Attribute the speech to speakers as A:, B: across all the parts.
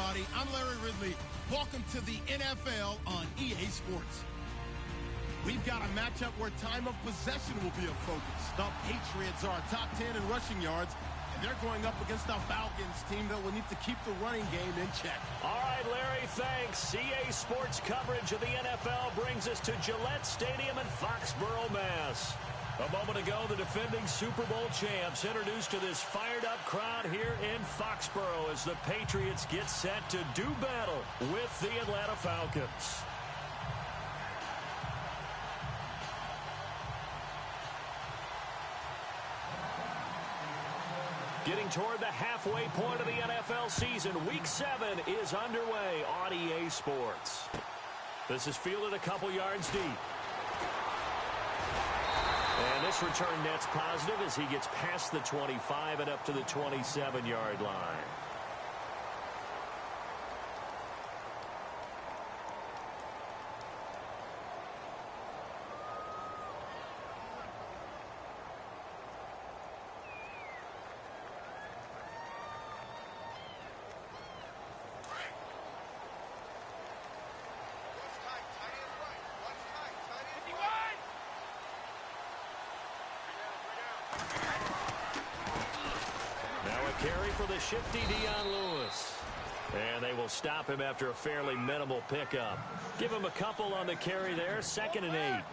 A: everybody. I'm Larry Ridley. Welcome to the NFL on EA Sports. We've got a matchup where time of possession will be a focus. The Patriots are top 10 in rushing yards, and they're going up against a Falcons team that will need to keep the running game in check.
B: All right, Larry, thanks. EA Sports coverage of the NFL brings us to Gillette Stadium in Foxborough, Mass. A moment ago, the defending Super Bowl champs introduced to this fired-up crowd here in Foxborough as the Patriots get set to do battle with the Atlanta Falcons. Getting toward the halfway point of the NFL season, Week 7 is underway on EA Sports. This is fielded a couple yards deep. And this return net's positive as he gets past the 25 and up to the 27-yard line. Carry for the shifty Dion Lewis. And they will stop him after a fairly minimal pickup. Give him a couple on the carry there, 2nd and 8.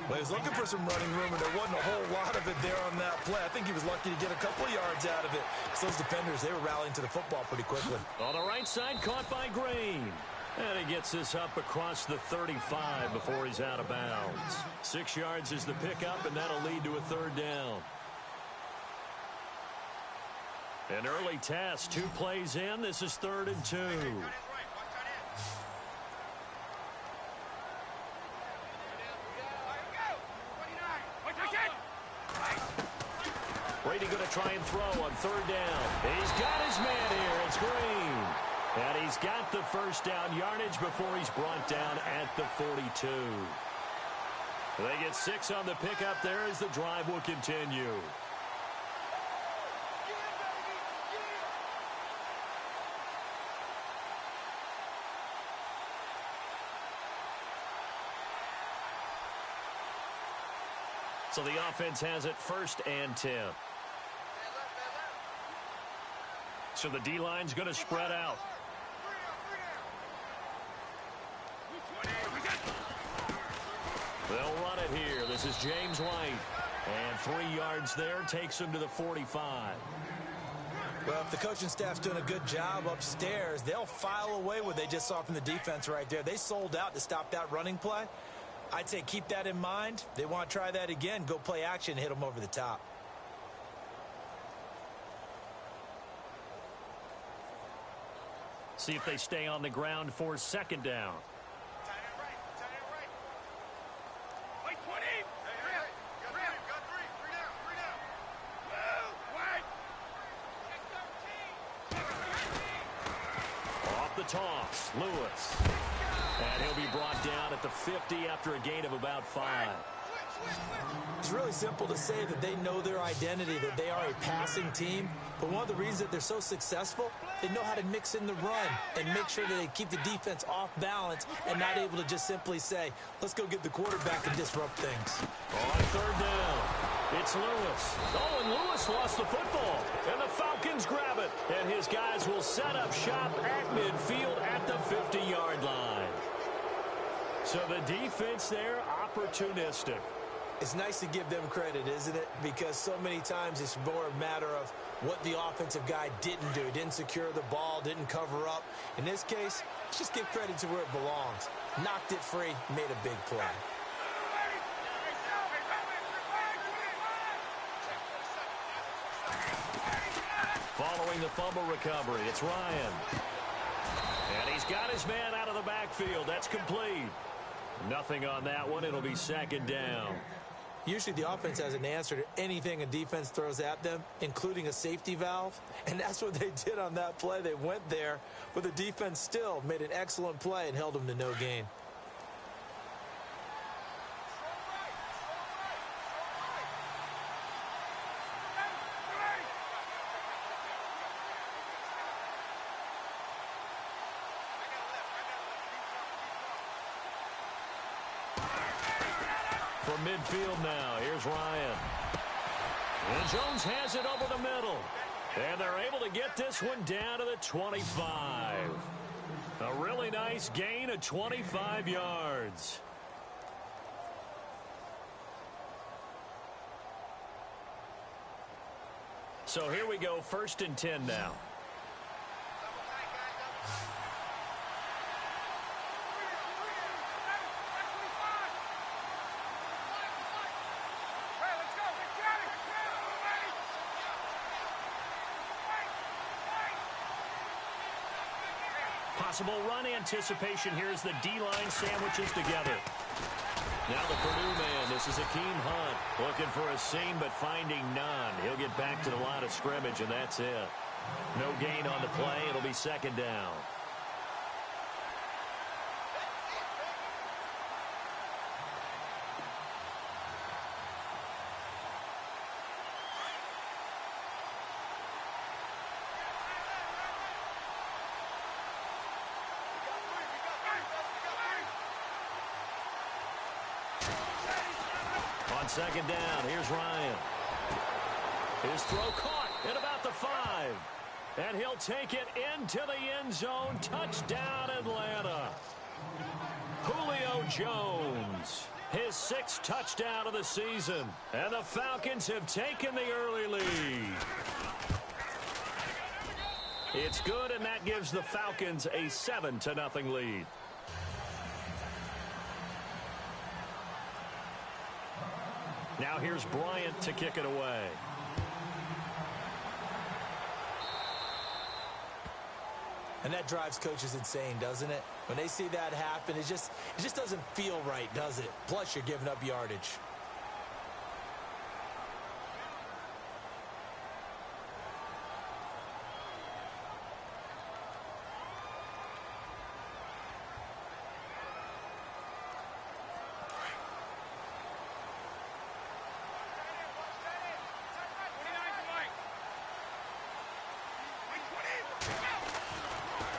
C: Well, he was looking for some running room, and there wasn't a whole lot of it there on that play. I think he was lucky to get a couple of yards out of it. Because those defenders, they were rallying to the football pretty quickly.
B: On the right side, caught by Green. And he gets this up across the 35 before he's out of bounds. 6 yards is the pickup, and that'll lead to a 3rd down. An early test, 2 plays in. This is 3rd and 2. Brady going to try and throw on 3rd down. He's got his man here. It's Green. And he's got the 1st down yardage before he's brought down at the 42. They get 6 on the pickup there as the drive will continue. So the offense has it 1st and 10. So the D-line's going to spread out. They'll run it here. This is James White. And 3 yards there takes him to the 45.
C: Well, if the coaching staff's doing a good job upstairs, they'll file away what they just saw from the defense right there. They sold out to stop that running play. I'd say keep that in mind. They want to try that again. Go play action, hit them over the top.
B: See if they stay on the ground for 2nd down. Off the toss, Lewis. And he'll be brought down at the 50 after a gain of about 5.
C: It's really simple to say that they know their identity, that they are a passing team. But one of the reasons that they're so successful, they know how to mix in the run and make sure that they keep the defense off balance and not able to just simply say, let's go get the quarterback and disrupt things.
B: On 3rd down, it's Lewis. Oh, and Lewis lost the football. And the Falcons grab it. And his guys will set up shop at midfield at the 50-yard line. So the defense there, opportunistic.
C: It's nice to give them credit, isn't it? Because so many times it's more a matter of what the offensive guy didn't do. Didn't secure the ball, didn't cover up. In this case, let's just give credit to where it belongs. Knocked it free, made a big play.
B: Following the fumble recovery, it's Ryan. And he's got his man out of the backfield. That's complete. Nothing on that one. It'll be 2nd down.
C: Usually the offense has an answer to anything a defense throws at them, including a safety valve. And that's what they did on that play. They went there, but the defense still made an excellent play and held them to no gain.
B: From midfield now, here's Ryan. And Jones has it over the middle. And they're able to get this one down to the 25. A really nice gain of 25 yards. So here we go, 1st and 10 now. Possible run anticipation here as the D-line sandwiches together. Now the Purdue man, this is Akeem Hunt, looking for a seam but finding none. He'll get back to the line of scrimmage, and that's it. No gain on the play. It'll be 2nd down. On 2nd down, here's Ryan. His throw caught at about the 5. And he'll take it into the end zone. Touchdown, Atlanta. Julio Jones, his 6th touchdown of the season. And the Falcons have taken the early lead. It's good, and that gives the Falcons a 7-0 lead. Now here's Bryant to kick it away.
C: And that drives coaches insane, doesn't it? When they see that happen, it just doesn't feel right, does it? Plus, you're giving up yardage.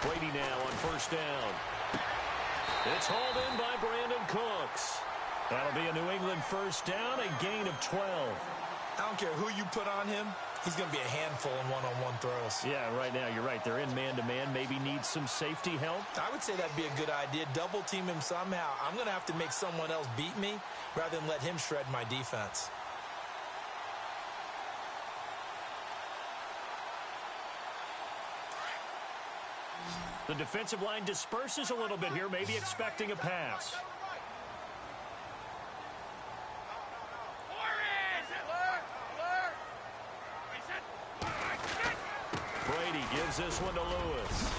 B: Brady now on 1st down. It's hauled in by Brandon Cooks. That'll be a New England 1st down, a gain of 12.
C: I don't care who you put on him. He's going to be a handful in one-on-one throws.
B: Yeah, right now, you're right. They're in man-to-man. Maybe needs some safety help.
C: I would say that'd be a good idea. Double team him somehow. I'm going to have to make someone else beat me rather than let him shred my defense.
B: The defensive line disperses a little bit here, maybe expecting a pass. Brady gives this one to Lewis.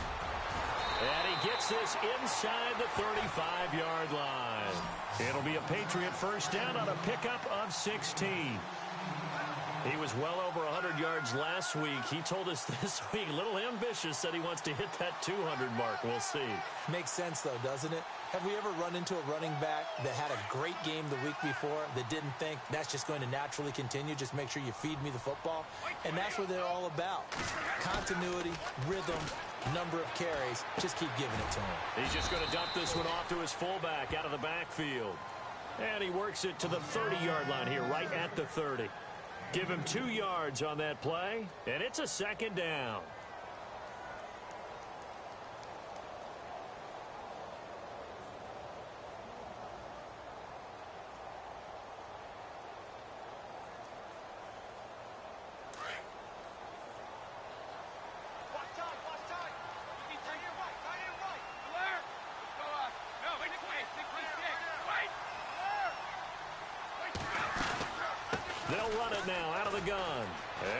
B: And he gets this inside the 35-yard line. It'll be a Patriot 1st down on a pickup of 16. He was well over 100 yards last week. He told us this week, a little ambitious, said he wants to hit that 200 mark. We'll see.
C: Makes sense, though, doesn't it? Have we ever run into a running back that had a great game the week before that didn't think that's just going to naturally continue? Just make sure you feed me the football. And that's what they're all about. Continuity, rhythm, number of carries. Just keep giving it to him.
B: He's just going to dump this one off to his fullback out of the backfield. And he works it to the 30-yard line here, right at the 30. Give him 2 yards on that play, and it's a 2nd down. They'll run it now out of the gun.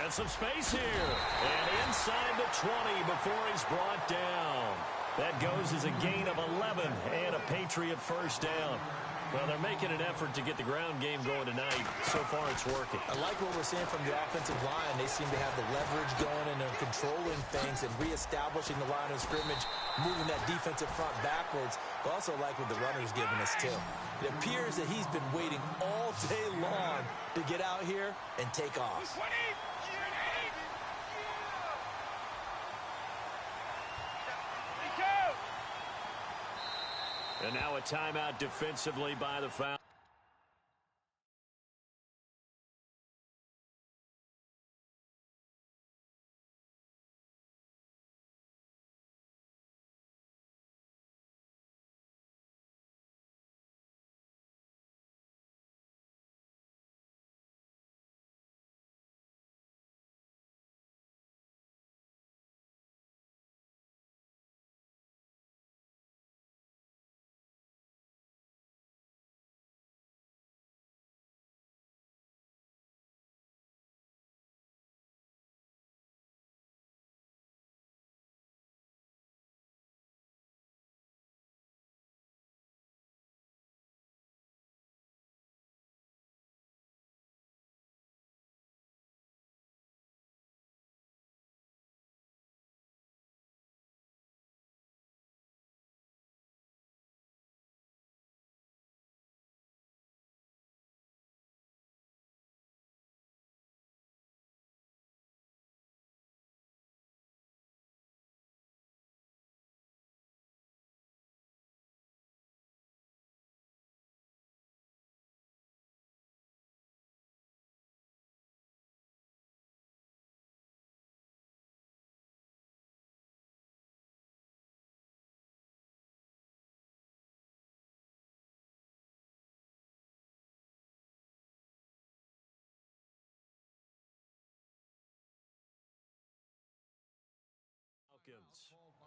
B: And some space here. And inside the 20 before he's brought down. That goes as a gain of 11 and a Patriot 1st down. Well, they're making an effort to get the ground game going tonight. So far, it's working.
C: I like what we're seeing from the offensive line. They seem to have the leverage going and they're controlling things and reestablishing the line of scrimmage, moving that defensive front backwards. But also like what the runner's giving us, too. It appears that he's been waiting all day long to get out here and take off.
B: And now a timeout defensively by the Falcons.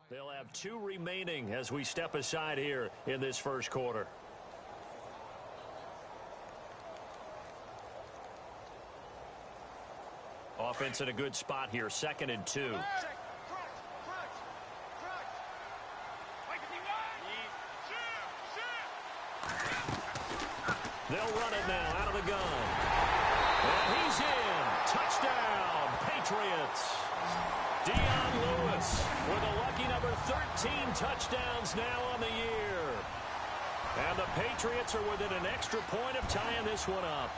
B: They'll have 2 remaining as we step aside here in this first quarter. Offense in a good spot here, 2nd and 2. They'll run it now out of the gun. And he's in. Touchdown, Patriots. Dion Lewis with a lucky number 13 touchdowns now on the year. And the Patriots are within an extra point of tying this one up.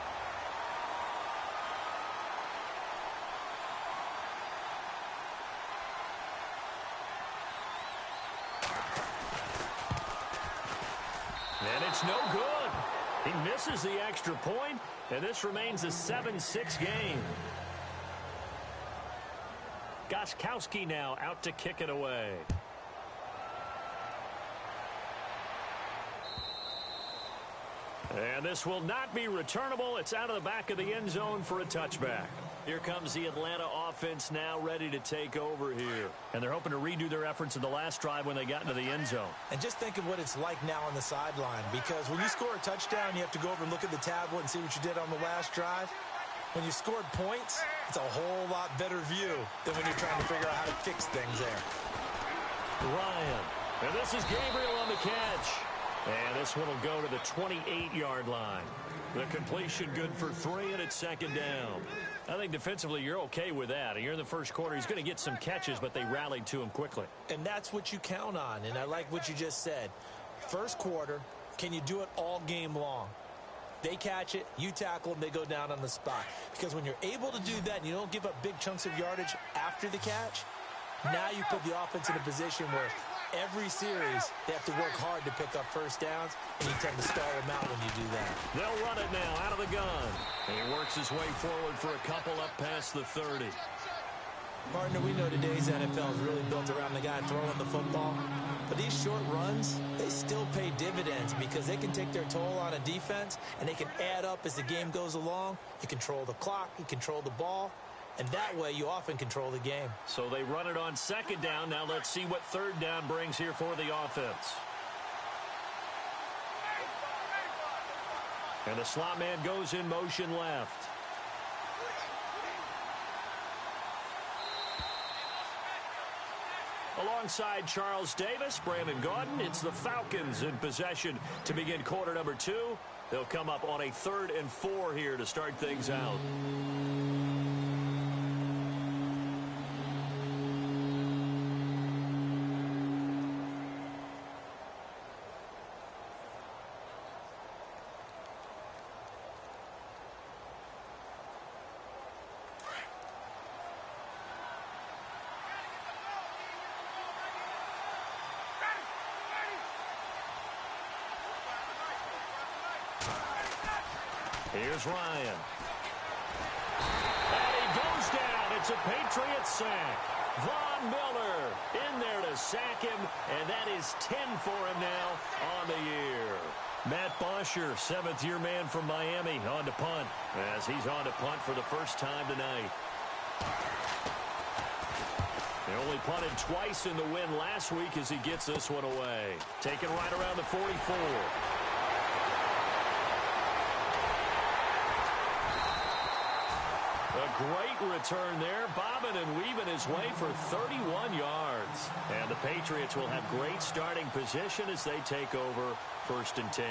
B: And it's no good. He misses the extra point, and this remains a 7-6 game. Gostkowski now out to kick it away. And this will not be returnable. It's out of the back of the end zone for a touchback. Here comes the Atlanta offense now ready to take over here. And they're hoping to redo their efforts in the last drive when they got into the end zone.
C: And just think of what it's like now on the sideline, because when you score a touchdown, you have to go over and look at the tablet and see what you did on the last drive. When you scored points, it's a whole lot better view than when you're trying to figure out how to fix things there.
B: Ryan. And this is Gabriel on the catch. And this one will go to the 28-yard line. The completion good for 3, and it's 2nd down. I think defensively you're okay with that. You're in the first quarter. He's going to get some catches, but they rallied to him quickly.
C: And that's what you count on, and I like what you just said. First quarter, can you do it all game long? They catch it, you tackle them, they go down on the spot. Because when you're able to do that and you don't give up big chunks of yardage after the catch, now you put the offense in a position where every series they have to work hard to pick up first downs, and you tend to stall them out when you do that. They'll
B: run it now out of the gun. And he works his way forward for a couple up past the 30.
C: Partner, we know today's NFL is really built around the guy throwing the football. But these short runs, they still pay dividends because they can take their toll on a defense, and they can add up as the game goes along. You control the clock, you control the ball, and that way you often control the game.
B: So they run it on 2nd down. Now let's see what 3rd down brings here for the offense. And the slot man goes in motion left. Alongside Charles Davis, Brandon Gaudin, it's the Falcons in possession to begin quarter number 2. They'll come up on a 3rd and 4 here to start things out. Here's Ryan. And he goes down. It's a Patriots sack. Von Miller in there to sack him, and that is 10 for him now on the year. Matt Bosher, 7th-year man from Miami, on to punt, as he's on to punt for the first time tonight. He only punted twice in the win last week as he gets this one away. Taken right around the 44. A great return there, bobbing and weaving his way for 31 yards. And the Patriots will have great starting position as they take over 1st and 10.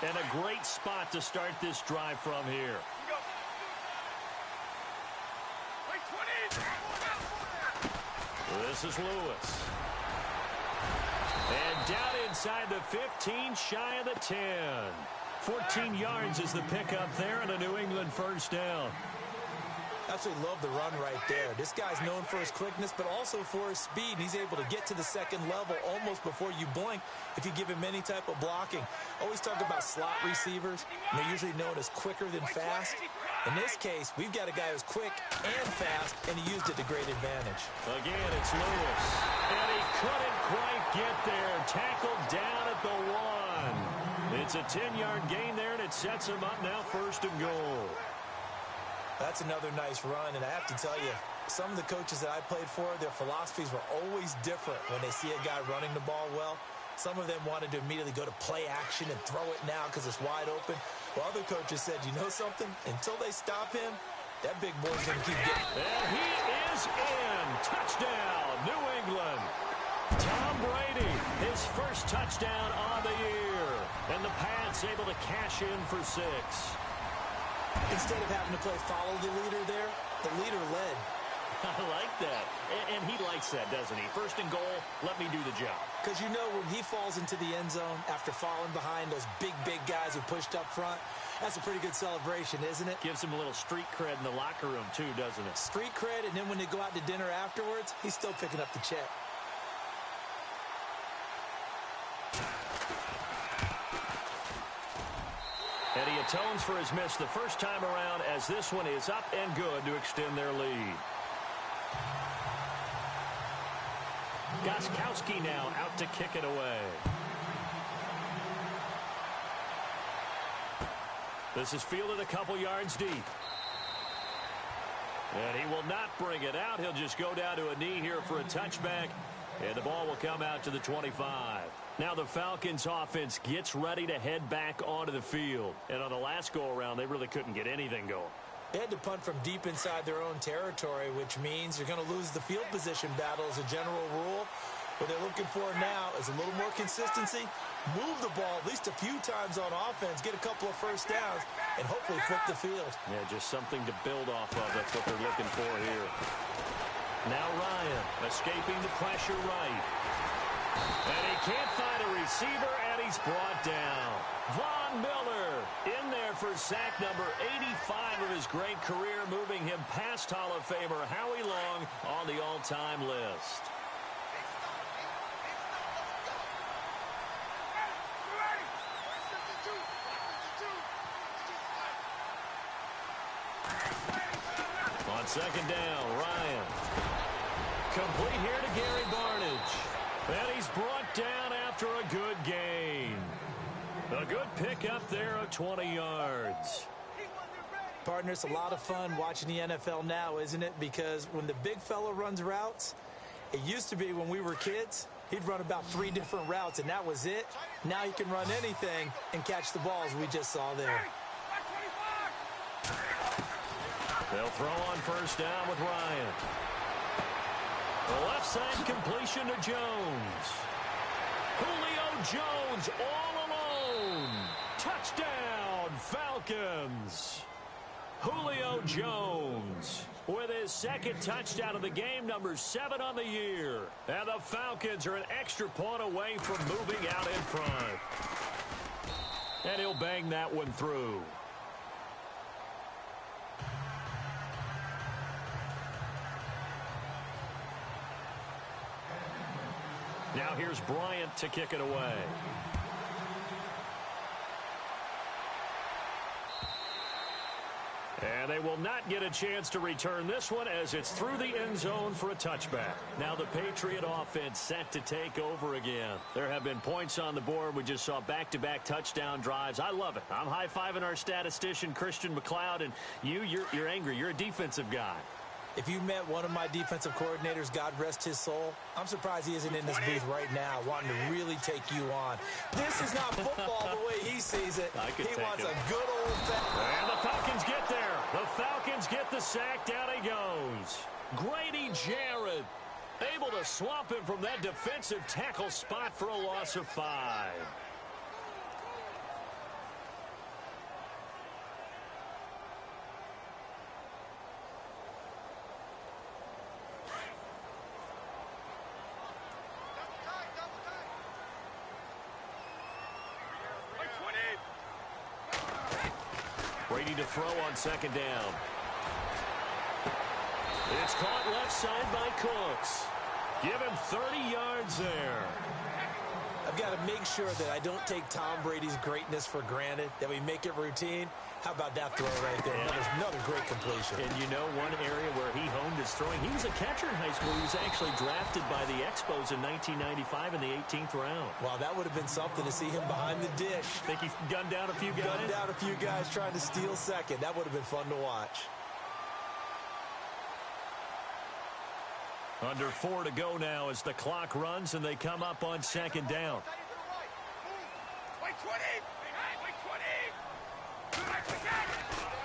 B: And a great spot to start this drive from here. This is Lewis. And down inside the 15, shy of the 10. 14 yards is the pickup there, and a New England 1st down.
C: Absolutely love the run right there. This guy's known for his quickness, but also for his speed. He's able to get to the 2nd level almost before you blink if you give him any type of blocking. Always talk about slot receivers, and they're usually known as quicker than fast. In this case, we've got a guy who's quick and fast, and he used it to great advantage.
B: Again, it's Lewis. And he couldn't quite get there. Tackled down at the 1. It's a 10-yard gain there, and it sets him up now 1st and goal.
C: That's another nice run, and I have to tell you, some of the coaches that I played for, their philosophies were always different when they see a guy running the ball well. Some of them wanted to immediately go to play action and throw it now because it's wide open. While other coaches said, you know something? Until they stop him, that big boy's going to keep getting.
B: And he is in. Touchdown, New England. Tom Brady, his first touchdown on the year. And the Pats able to cash in for 6.
C: Instead of having to play follow the leader there, the leader led.
B: I like that. And he likes that, doesn't he? First and goal, let me do the job.
C: Because you know when he falls into the end zone after falling behind those big guys who pushed up front, that's a pretty good celebration, isn't it?
B: Gives him a little street cred in the locker room, too, doesn't it?
C: Street cred, and then when they go out to dinner afterwards, he's still picking up the check.
B: And he atones for his miss the first time around as this one is up and good to extend their lead. Gostkowski now out to kick it away. This is fielded a couple yards deep. And he will not bring it out. He'll just go down to a knee here for a touchback. And the ball will come out to the 25. Now the Falcons offense gets ready to head back onto the field. And on the last go-around, they really couldn't get anything going.
C: They had to punt from deep inside their own territory, which means you're going to lose the field position battle as a general rule. What they're looking for now is a little more consistency, move the ball at least a few times on offense, get a couple of first downs, and hopefully flip the field.
B: Yeah, just something to build off of. That's what they're looking for here. Now Ryan escaping the pressure right. And he can't find a receiver, and he's brought down. Von Miller in there for sack number 85 of his great career, moving him past Hall of Famer Howie Long on the all-time list. On second down, Ryan. Complete here to Gary Barnidge. And he's brought down after a good gain. A good pickup there of 20 yards.
C: Partner, it's a lot of fun watching the NFL now, isn't it? Because when the big fella runs routes, it used to be when we were kids, he'd run about 3 different routes, and that was it. Now he can run anything and catch the balls we just saw there.
B: They'll throw on first down with Ryan. The left side completion to Jones. Julio Jones all alone. Touchdown, Falcons. Julio Jones with his second touchdown of the game, number 7 on the year. And the Falcons are an extra point away from moving out in front. And he'll bang that one through. Now here's Bryant to kick it away. And they will not get a chance to return this one as it's through the end zone for a touchback. Now the Patriot offense set to take over again. There have been points on the board. We just saw back-to-back touchdown drives. I love it. I'm high-fiving our statistician, Christian McLeod, and you're angry. You're a defensive guy.
C: If you met one of my defensive coordinators, God rest his soul, I'm surprised he isn't in this booth right now wanting to really take you on. This is not football the way he sees it. He wants a good old
B: And the Falcons get there. The Falcons get the sack. Down he goes. Grady Jarrett able to swamp him from that defensive tackle spot for a loss of 5. Brady to throw on second down. It's caught left side by Cooks. Give him 30 yards there.
C: I've got to make sure that I don't take Tom Brady's greatness for granted, that we make it routine. How about that throw right there? Another great completion.
B: And you know one area where he honed his throwing? He was a catcher in high school. He was actually drafted by the Expos in 1995 in the 18th round.
C: Wow, that would have been something to see him behind the dish.
B: Think he gunned down a few guys?
C: Gunned down a few guys trying to steal second. That would have been fun to watch.
B: Under 4 to go now as the clock runs and they come up on second down.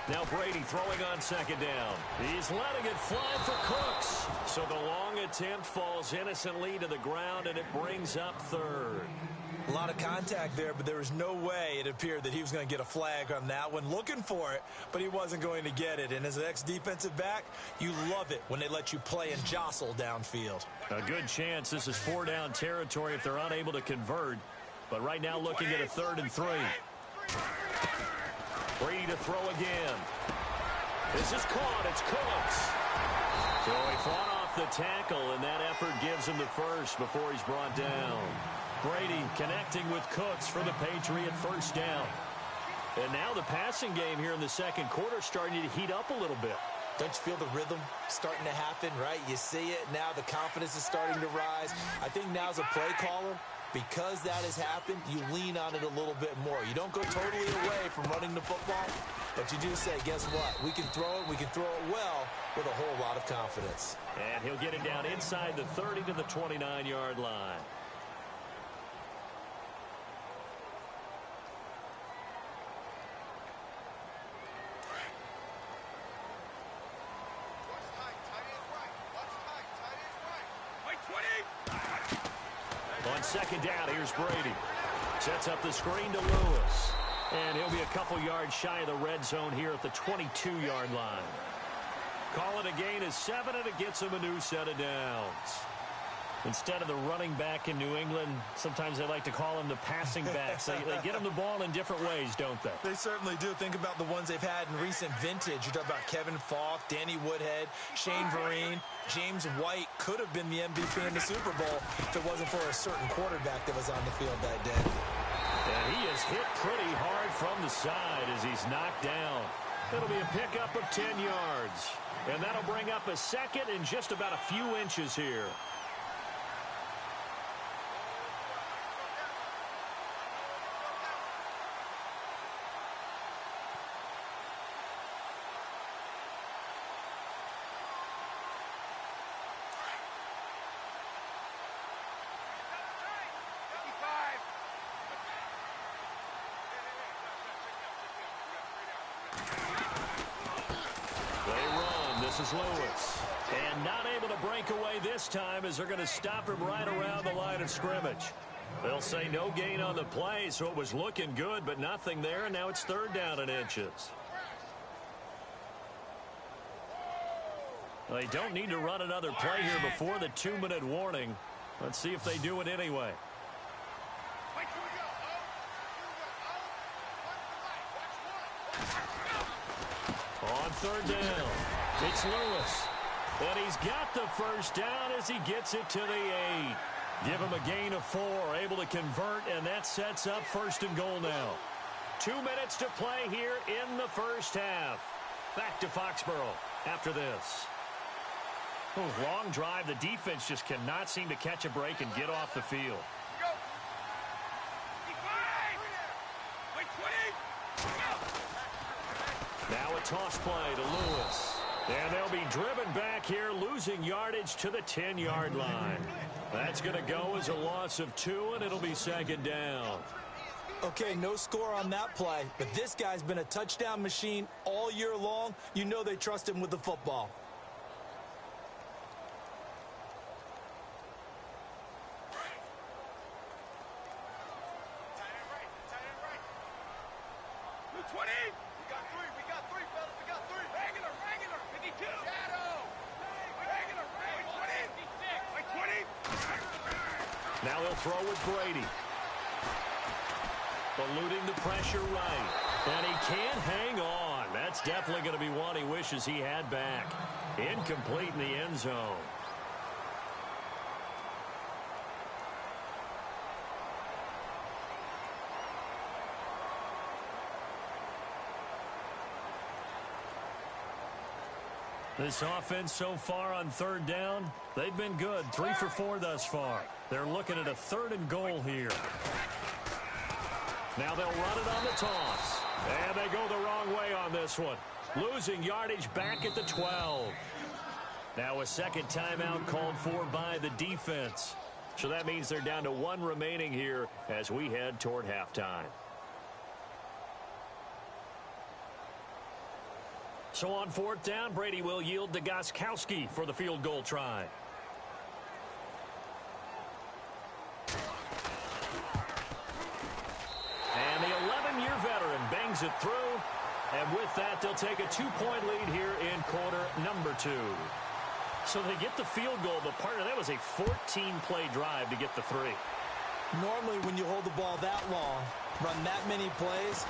B: Now Brady throwing on second down. He's letting it fly for Cooks. So the long attempt falls innocently to the ground, and it brings up third.
C: A lot of contact there, but there was no way it appeared that he was going to get a flag on that one. Looking for it, but he wasn't going to get it. And as an ex-defensive back, you love it when they let you play and jostle downfield.
B: A good chance this is 4-down territory if they're unable to convert. But right now looking at a 3rd and 3. Brady to throw again. This is caught. It's Cooks. So he fought off the tackle, and that effort gives him the first before he's brought down. Brady connecting with Cooks for the Patriot first down. And now the passing game here in the second quarter starting to heat up a little bit.
C: Don't you feel the rhythm starting to happen, right? You see it now. The confidence is starting to rise. I think now's a play caller. Because that has happened, you lean on it a little bit more. You don't go totally away from running the football, but you do say, guess what? We can throw it. We can throw it well with a whole lot of confidence.
B: And he'll get it down inside the 30 to the 29-yard line. On second down, here's Brady. Sets up the screen to Lewis. And he'll be a couple yards shy of the red zone here at the 22-yard line. Call it a gain of 7, and it gets him a new set of downs. Instead of the running back in New England, sometimes they like to call him the passing backs. They get him the ball in different ways, don't they?
C: They certainly do. Think about the ones they've had in recent vintage. You talk about Kevin Falk, Danny Woodhead, Shane Vereen. James White could have been the MVP in the Super Bowl if it wasn't for a certain quarterback that was on the field that day.
B: And he is hit pretty hard from the side as he's knocked down. It'll be a pickup of 10 yards. And that'll bring up a second in just about a few inches here. This is Lewis. And not able to break away this time as they're going to stop him right around the line of scrimmage. They'll say no gain on the play, so it was looking good, but nothing there, and now it's 3rd down and inches. They don't need to run another play here before the 2-minute warning. Let's see if they do it anyway. On 3rd down, it's Lewis. And he's got the first down as he gets it to the 8. Give him a gain of 4, able to convert, and that sets up 1st and goal now. 2 minutes to play here in the first half. Back to Foxborough after this. Long drive. The defense just cannot seem to catch a break and get off the field. Now a toss play to Lewis. And they'll be driven back here, losing yardage to the 10-yard line. That's going to go as a loss of 2, and it'll be 2nd down.
C: Okay, no score on that play, but this guy's been a touchdown machine all year long. You know they trust him with the football.
B: Now he'll throw with Brady. Eluding the pressure right. And he can't hang on. That's definitely going to be one he wishes he had back. Incomplete in the end zone. This offense so far on 3rd down, they've been good. 3 for 4 thus far. They're looking at a 3rd and goal here. Now they'll run it on the toss. And they go the wrong way on this one. Losing yardage back at the 12. Now a second timeout called for by the defense. So that means they're down to one remaining here as we head toward halftime. So on fourth down, Brady will yield to Gostkowski for the field goal try. And the 11-year veteran bangs it through. And with that, they'll take a 2-point lead here in quarter number 2. So they get the field goal, but part of that was a 14-play drive to get the 3.
C: Normally, when you hold the ball that long, run that many plays,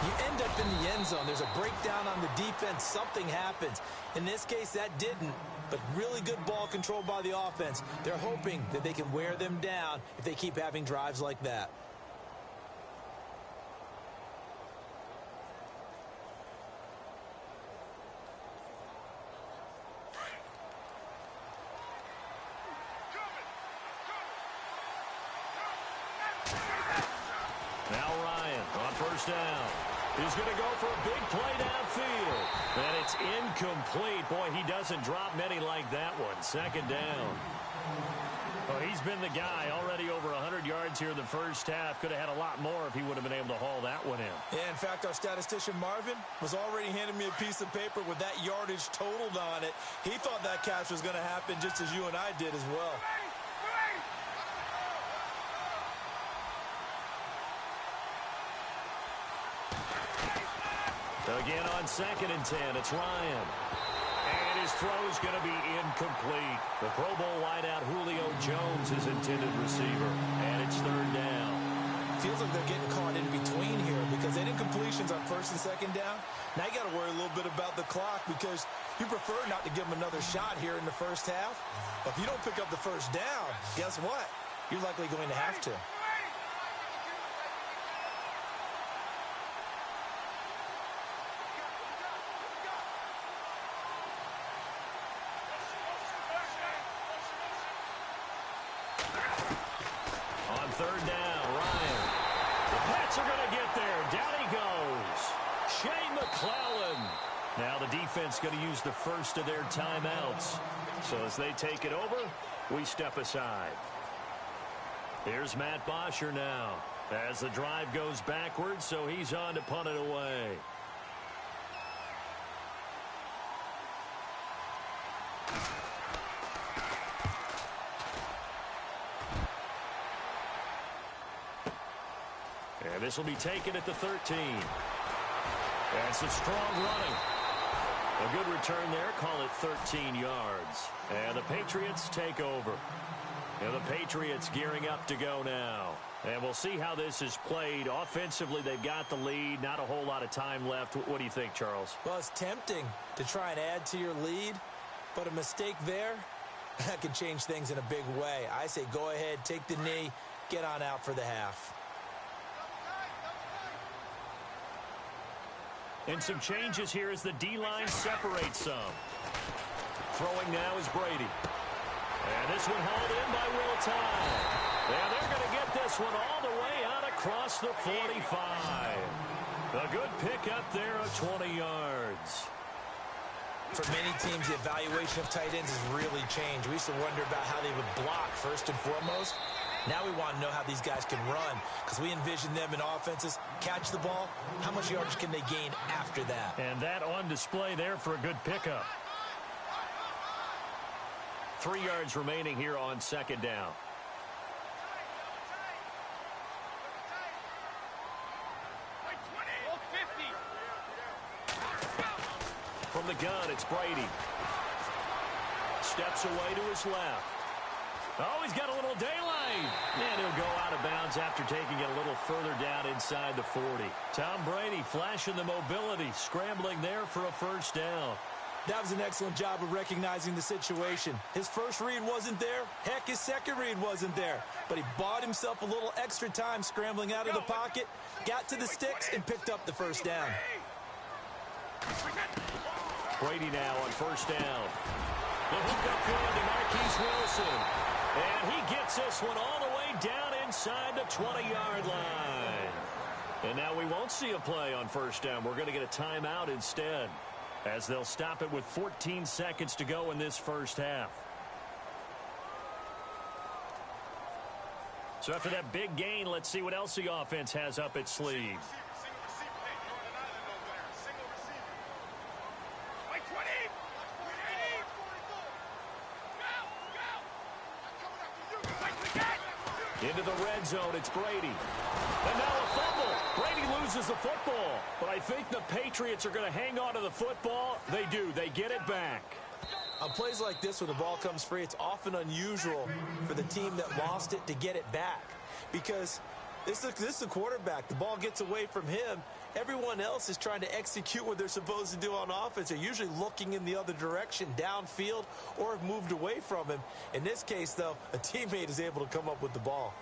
C: you end up in the end zone. There's a breakdown on the defense. Something happens. In this case, that didn't, but really good ball control by the offense. They're hoping that they can wear them down if they keep having drives like that.
B: Now Ryan on first down. He's going to go for a big play downfield. And it's incomplete. Boy, he doesn't drop many like that one. Second down. Well, he's been the guy already over 100 yards here in the first half. Could have had a lot more if he would have been able to haul that one in.
C: Yeah, in fact, our statistician Marvin was already handing me a piece of paper with that yardage totaled on it. He thought that catch was going to happen just as you and I did as well.
B: Again on 2nd and 10, it's Ryan. And his throw is going to be incomplete. The Pro Bowl wideout Julio Jones is intended receiver. And it's 3rd down.
C: Feels like they're getting caught in between here because they did incompletions on 1st and 2nd down. Now you got to worry a little bit about the clock because you prefer not to give them another shot here in the first half. But if you don't pick up the 1st down, guess what? You're likely going to have to.
B: On 3rd down, Ryan. The Pats are going to get there. Down he goes. Shane McClellan. Now the defense going to use the first of their timeouts. So as they take it over, we step aside. Here's Matt Bosher now as the drive goes backwards, so he's on to punt it away. And this will be taken at the 13. And some strong running. A good return there. Call it 13 yards. And the Patriots take over. And the Patriots gearing up to go now. And we'll see how this is played. Offensively, they've got the lead. Not a whole lot of time left. What do you think, Charles?
C: Well, it's tempting to try and add to your lead. But a mistake there, that could change things in a big way. I say go ahead, take the knee, get on out for the half.
B: And some changes here as the D-line separates some. Throwing now is Brady. And this one hauled in by Will Tye. And they're going to get this one all the way out across the 45. A good pickup there of 20 yards.
C: For many teams, the evaluation of tight ends has really changed. We used to wonder about how they would block first and foremost. Now we want to know how these guys can run because we envision them in offenses. Catch the ball. How much yardage can they gain after that?
B: And that on display there for a good pickup. 3 yards remaining here on 2nd down. From the gun, it's Brady. Steps away to his left. Oh, he's got a little daylight. And he'll go out of bounds after taking it a little further down inside the 40. Tom Brady flashing the mobility, scrambling there for a 1st down.
C: That was an excellent job of recognizing the situation. His first read wasn't there. Heck, his second read wasn't there. But he bought himself a little extra time scrambling out of the pocket, got to the sticks, and picked up the 1st down.
B: Brady now on 1st down. The hook up field to Marquise Wilson. And he gets this one all the way down inside the 20-yard line. And now we won't see a play on 1st down. We're going to get a timeout instead. as they'll stop it with 14 seconds to go in this first half. So after that big gain, let's see what else the offense has up its sleeve. Into the red zone, it's Brady. And now a fumble. Brady loses the football. But I think the Patriots are going to hang on to the football. They do. They get it back.
C: On plays like this where the ball comes free, it's often unusual for the team that lost it to get it back. Because this is the quarterback. The ball gets away from him. Everyone else is trying to execute what they're supposed to do on offense. They're usually looking in the other direction, downfield, or have moved away from him. In this case, though, a teammate is able to come up with the ball.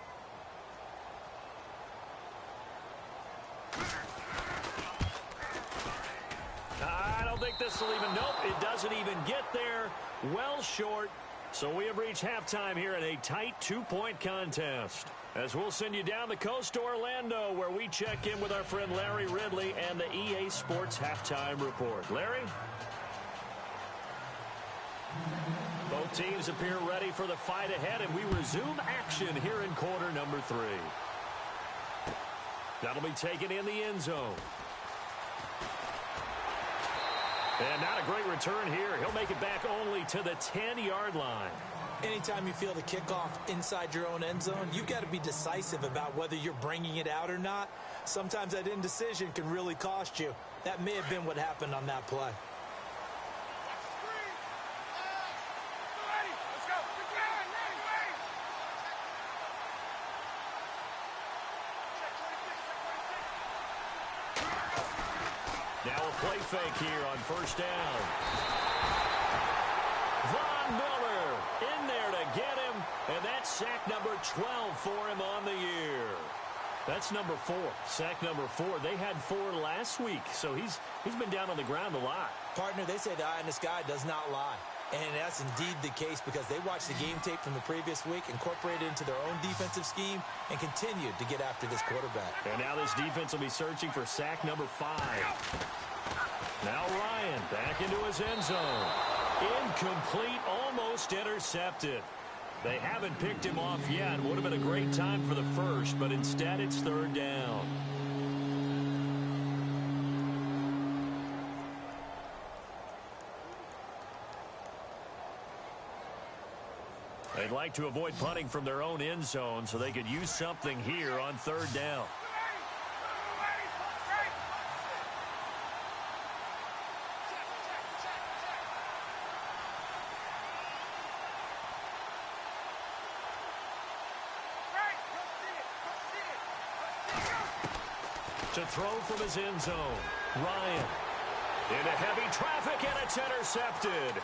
B: I don't think this will even, nope, it doesn't even get there. Well short. So we have reached halftime here in a tight 2-point contest. As we'll send you down the coast to Orlando, where we check in with our friend Larry Ridley and the EA Sports Halftime Report. Larry? Both teams appear ready for the fight ahead, and we resume action here in quarter number 3. That'll be taken in the end zone. And not a great return here. He'll make it back only to the 10-yard line.
C: Anytime you feel the kickoff inside your own end zone, you've got to be decisive about whether you're bringing it out or not. Sometimes that indecision can really cost you. That may have been what happened on that play.
B: Now a play fake here on first down. Von Miller in there to get him, and that's sack number 12 for him on the year. That's number 4. Sack number 4. They had 4 last week, so he's been down on the ground a lot.
C: Partner, they say the eye in the sky does not lie. And that's indeed the case because they watched the game tape from the previous week, incorporated it into their own defensive scheme, and continued to get after this quarterback.
B: And now this defense will be searching for sack number 5. Now Ryan back into his end zone. Incomplete, almost intercepted. They haven't picked him off yet. Would have been a great time for the first, but instead it's third down. They'd like to avoid punting from their own end zone so they could use something here on third down. To throw from his end zone, Ryan. Into heavy traffic, and it's intercepted.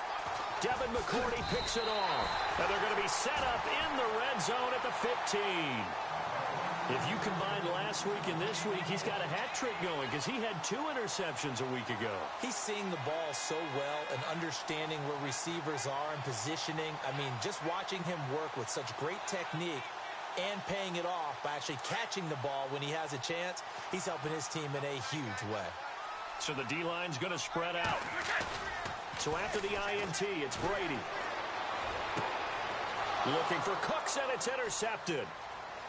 B: Devin McCourty picks it off. And they're going to be set up in the red zone at the 15. If you combine last week and this week, he's got a hat trick going because he had 2 interceptions a week ago.
C: He's seeing the ball so well and understanding where receivers are and positioning. I mean, just watching him work with such great technique and paying it off by actually catching the ball when he has a chance, he's helping his team in a huge way.
B: So the D-line's going to spread out. So after the INT, it's Brady. Looking for Cooks, and it's intercepted.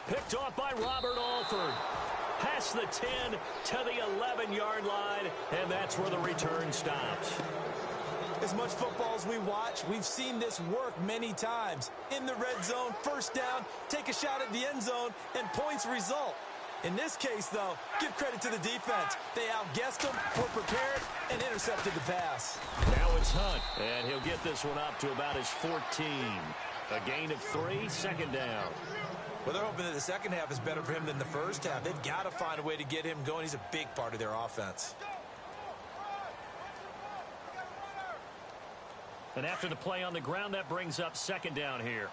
B: Picked off by Robert Alford. Past the 10 to the 11-yard line, and that's where the return stops.
C: As much football as we watch, we've seen this work many times. In the red zone, first down, take a shot at the end zone, and points result. In this case, though, give credit to the defense. They outguessed them, were prepared, and intercepted the pass.
B: Now it's Hunt, and he'll get this one up to about his 14. A gain of 3, second down.
C: Well, they're hoping that the second half is better for him than the first half. They've got to find a way to get him going. He's a big part of their offense.
B: And after the play on the ground, that brings up second down here.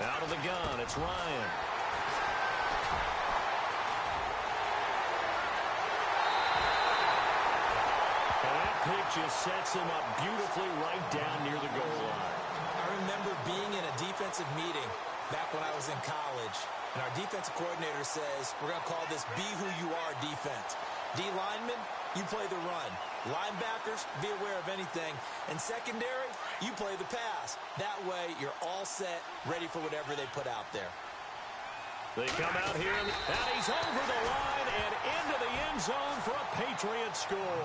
B: Out of the gun, it's Ryan. And that pick just sets him up beautifully right down near the goal line.
C: I remember being in a defensive meeting back when I was in college, and our defensive coordinator says, we're going to call this be who you are defense. D linemen, you play the run. Linebackers, be aware of anything. And secondary, you play the pass. That way, you're all set, ready for whatever they put out there.
B: They come out here, and he's over the line and into the end zone for a Patriot score.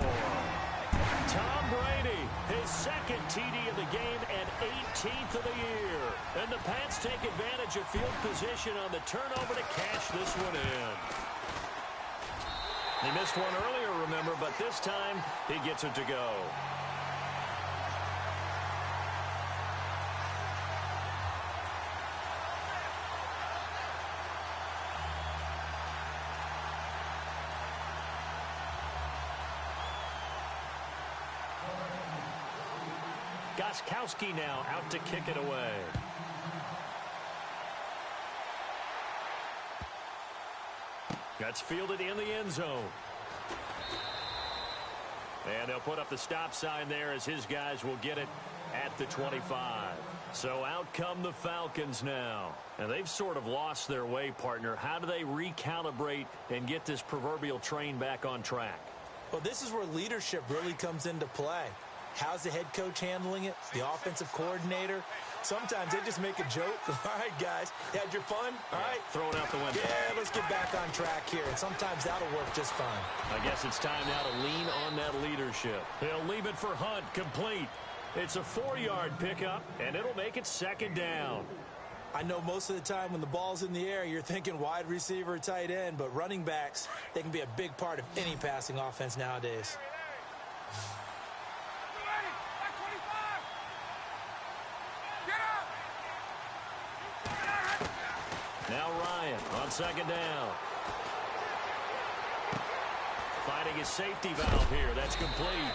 B: Tom Brady, his second TD of the game and 18th of the year. And the Pats take advantage of field position on the turnover to cash this one in. He missed one earlier, remember, but this time he gets it to go. Gostkowski now out to kick it away. That's fielded in the end zone. And they'll put up the stop sign there as his guys will get it at the 25. So out come the Falcons now. And they've sort of lost their way, partner. How do they recalibrate and get this proverbial train back on track?
C: Well, this is where leadership really comes into play. How's the head coach handling it? The offensive coordinator? Sometimes they just make a joke. All right, guys, had your fun? All right.
B: Throw it out the window.
C: Yeah, let's get back on track here. And sometimes that'll work just fine.
B: I guess it's time now to lean on that leadership. He'll leave it for Hunt, complete. It's a 4-yard pickup, and it'll make it second down.
C: I know most of the time when the ball's in the air, you're thinking wide receiver, tight end, but running backs, they can be a big part of any passing offense nowadays.
B: Now Ryan on second down. Finding his safety valve here. That's complete.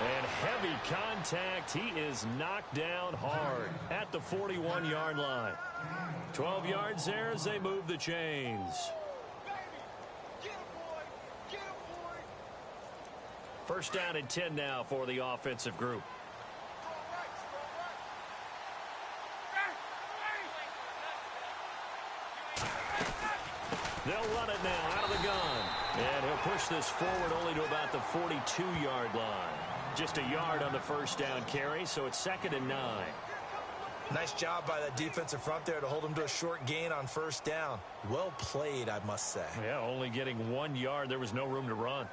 B: And heavy contact. He is knocked down hard at the 41-yard line. 12 yards there as they move the chains. First down and 10 now for the offensive group. They'll run it now out of the gun. And he'll push this forward only to about the 42-yard line. Just a yard on the first down carry, so it's 2nd and 9.
C: Nice job by that defensive front there to hold him to a short gain on first down. Well played, I must say.
B: Yeah, only getting 1 yard. There was no room to run.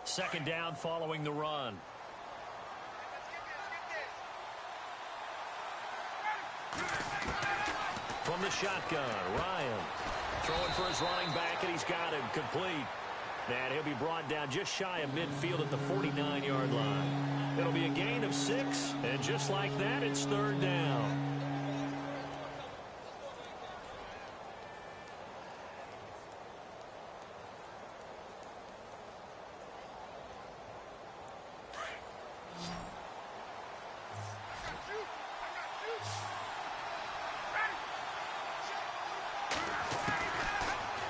B: Second down following the run. From the shotgun, Ryan throwing for his running back, and he's got him complete. And he'll be brought down just shy of midfield at the 49-yard line. It'll be a gain of 6, and just like that, it's 3rd down.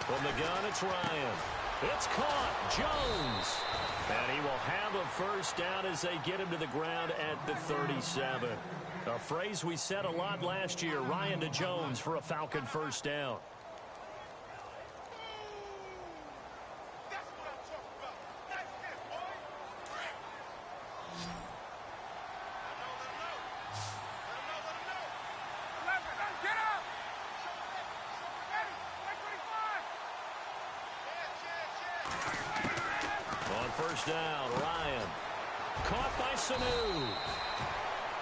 B: From the gun, it's Ryan. It's caught. Jones. And he will have a first down as they get him to the ground at the 37. A phrase we said a lot last year, Ryan to Jones for a Falcon first down. First down, Ryan. Caught by Sanu.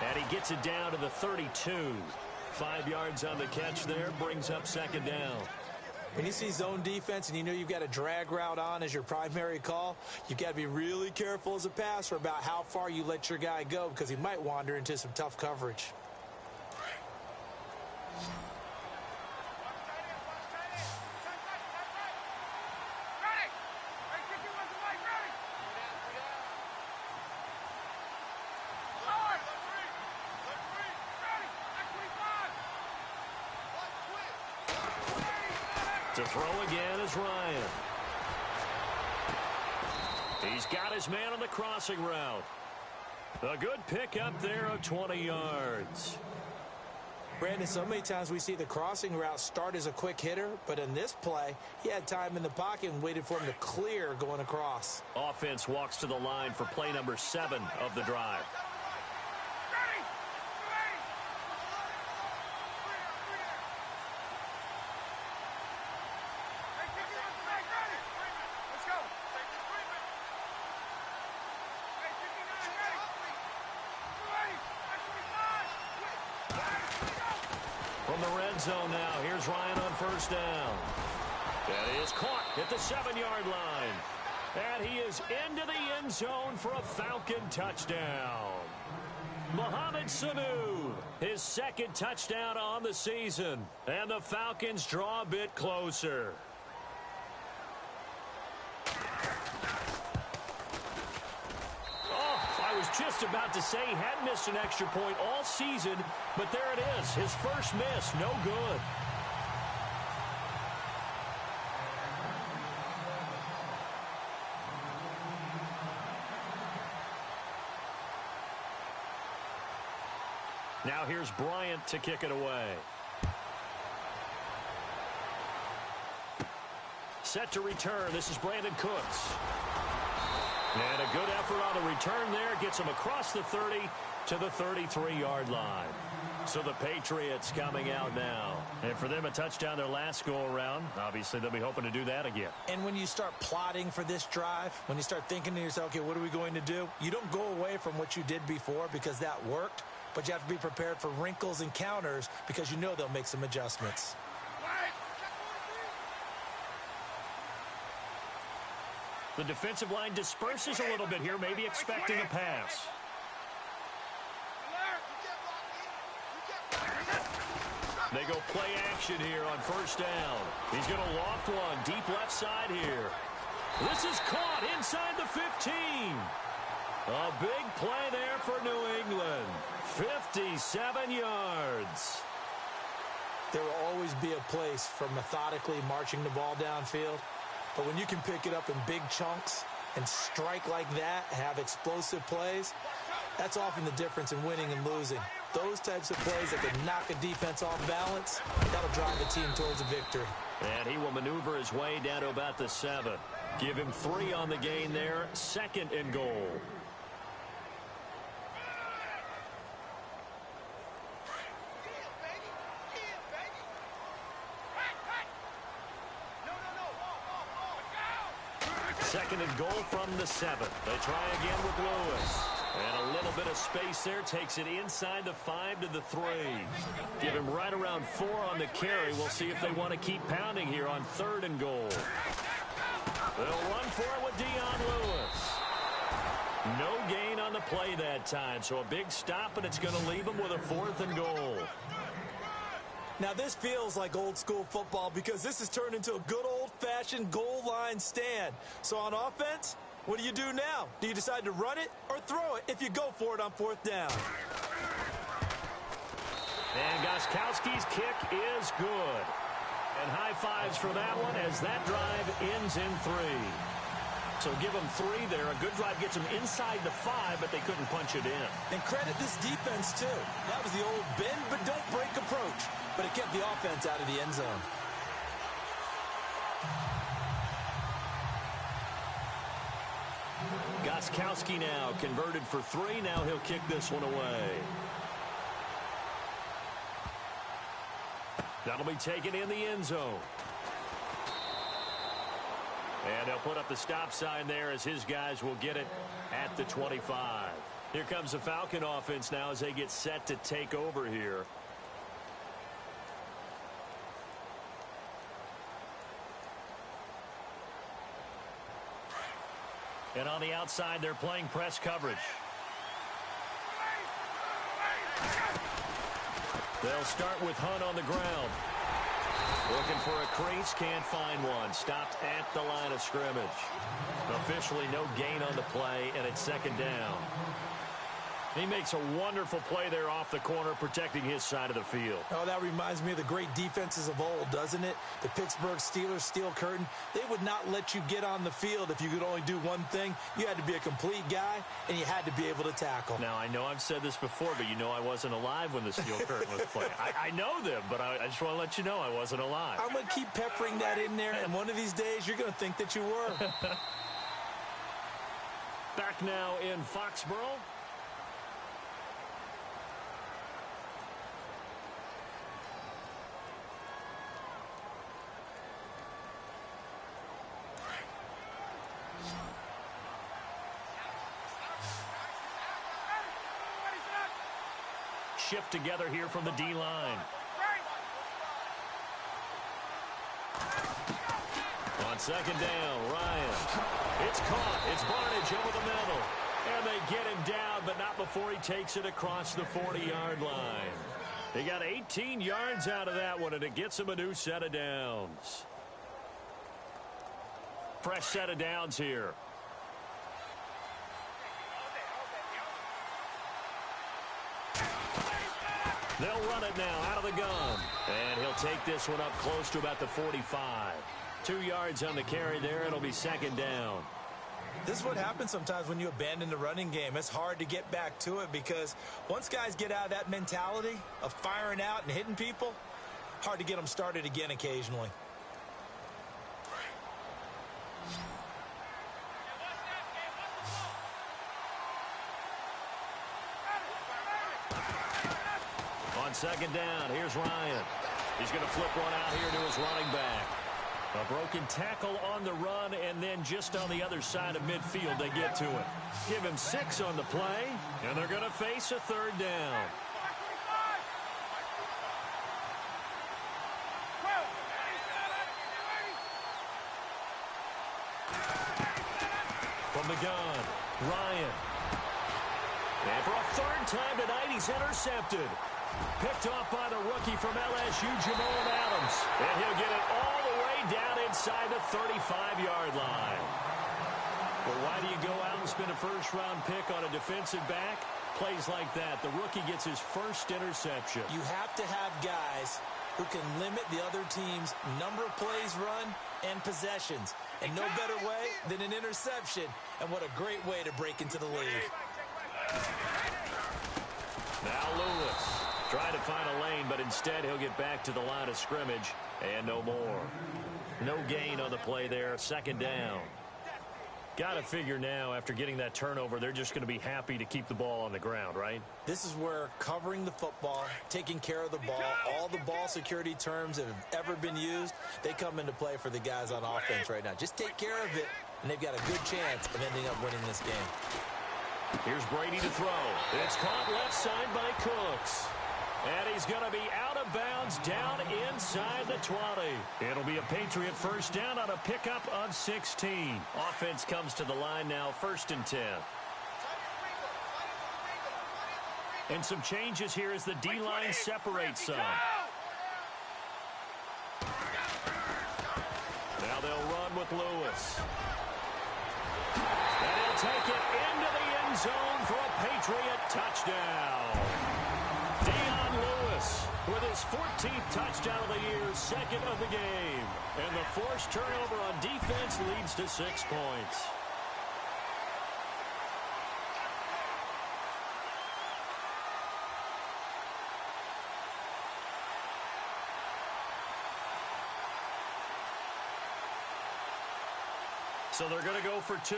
B: And he gets it down to the 32. 5 yards on the catch there, brings up 2nd down.
C: When you see zone defense and you know you've got a drag route on as your primary call, you've got to be really careful as a passer about how far you let your guy go because he might wander into some tough coverage.
B: To throw again is Ryan. He's got his man on the crossing route. A good pickup there of 20 yards.
C: Brandon, so many times we see the crossing route start as a quick hitter, but in this play, he had time in the pocket and waited for him to clear going across.
B: Offense walks to the line for play number 7 of the drive. From the red zone now, here's Ryan on first down. That is caught at the 7-yard line. And he is into the end zone for a Falcon touchdown. Mohamed Sanu, his second touchdown on the season. And the Falcons draw a bit closer. I was just about to say he hadn't missed an extra point all season, but there it is. His first miss, no good. Now here's Bryant to kick it away. Set to return. This is Brandon Cooks. And a good effort on the return there. Gets him across the 30 to the 33-yard line. So the Patriots coming out now. And for them, a touchdown their last go-around. Obviously, they'll be hoping to do that again.
C: And when you start plotting for this drive, when you start thinking to yourself, okay, what are we going to do? You don't go away from what you did before because that worked. But you have to be prepared for wrinkles and counters because you know they'll make some adjustments.
B: The defensive line disperses a little bit here, maybe expecting a pass. They go play action here on first down. He's going to loft one deep left side here. This is caught inside the 15. A big play there for New England. 57 yards.
C: There will always be a place for methodically marching the ball downfield. But when you can pick it up in big chunks and strike like that, have explosive plays, that's often the difference in winning and losing. Those types of plays that can knock a defense off balance, that'll drive the team towards a victory.
B: And he will maneuver his way down to about the 7. Give him 3 on the gain there, 2nd and goal. Second and goal from the 7. They try again with Lewis. And a little bit of space there. Takes it inside the 5 to the 3. Give him right around 4 on the carry. We'll see if they want to keep pounding here on 3rd and goal. They'll run for it with Dion Lewis. No gain on the play that time. So a big stop, and it's going to leave them with a 4th and goal.
C: Now, this feels like old-school football because this has turned into a good old-fashioned goal line stand. So on offense, what do you do now? Do you decide to run it or throw it if you go for it on 4th down?
B: And Gostkowski's kick is good. And high fives for that one as that drive ends in 3. So give them 3 there. A good drive gets them inside the 5, but they couldn't punch it in.
C: And credit this defense, too. That was the old bend but don't break approach. But it kept the offense out of the end zone.
B: Gostkowski now converted for 3. Now he'll kick this one away. That'll be taken in the end zone. And they'll put up the stop sign there as his guys will get it at the 25. Here comes the Falcon offense now as they get set to take over here. And on the outside, they're playing press coverage. They'll start with Hunt on the ground. Looking for a crease, can't find one. Stopped at the line of scrimmage. Officially no gain on the play, and it's 2nd down. He makes a wonderful play there off the corner, protecting his side of the field.
C: Oh, that reminds me of the great defenses of old, doesn't it? The Pittsburgh Steelers, steel curtain. They would not let you get on the field if you could only do one thing. You had to be a complete guy, and you had to be able to tackle.
B: Now, I know I've said this before, but you know I wasn't alive when the steel curtain was playing. I know them, but I just want to let you know I wasn't alive.
C: I'm going to keep peppering that in there, and one of these days you're going to think that you were.
B: Back now in Foxborough. Shift together here from the D-line. On second down, Ryan. It's caught. It's Barnage over the middle. And they get him down, but not before he takes it across the 40-yard line. They got 18 yards out of that one, and it gets him a new set of downs. Fresh set of downs here. They'll run it now out of the gun. And he'll take this one up close to about the 45. 2 yards on the carry there. It'll be second down.
C: This is what happens sometimes when you abandon the running game. It's hard to get back to it because once guys get out of that mentality of firing out and hitting people, hard to get them started again occasionally.
B: On second down, here's Ryan. He's going to flip one out here to his running back. A broken tackle on the run, and then just on the other side of midfield, they get to it. Give him 6 on the play, and they're going to face a third down. From the gun, Ryan. And for a third time tonight, he's intercepted. Picked off by the rookie from LSU, Jamal Adams. And he'll get it all the way down inside the 35-yard line. Well, why do you go out and spend a first-round pick on a defensive back? Plays like that. The rookie gets his first interception.
C: You have to have guys who can limit the other team's number of plays run and possessions. And no better way than an interception. And what a great way to break into the league.
B: Now Lewis. Trying to find a lane, but instead he'll get back to the line of scrimmage and no more. No gain on the play there. Second down. Got to figure now, after getting that turnover, they're just going to be happy to keep the ball on the ground, right?
C: This is where covering the football, taking care of the ball, all the ball security terms that have ever been used, they come into play for the guys on offense right now. Just take care of it, and they've got a good chance of ending up winning this game.
B: Here's Brady to throw. It's caught left side by Cooks. And he's going to be out of bounds down inside the 20. It'll be a Patriot first down on a pickup of 16. Offense comes to the line now, 1st and 10. And some changes here as the D-line separates some. Now they'll run with Lewis. And he'll take it into the end zone for a Patriot touchdown. With his 14th touchdown of the year, 2nd of the game. And the forced turnover on defense leads to 6 points. So they're going to go for 2.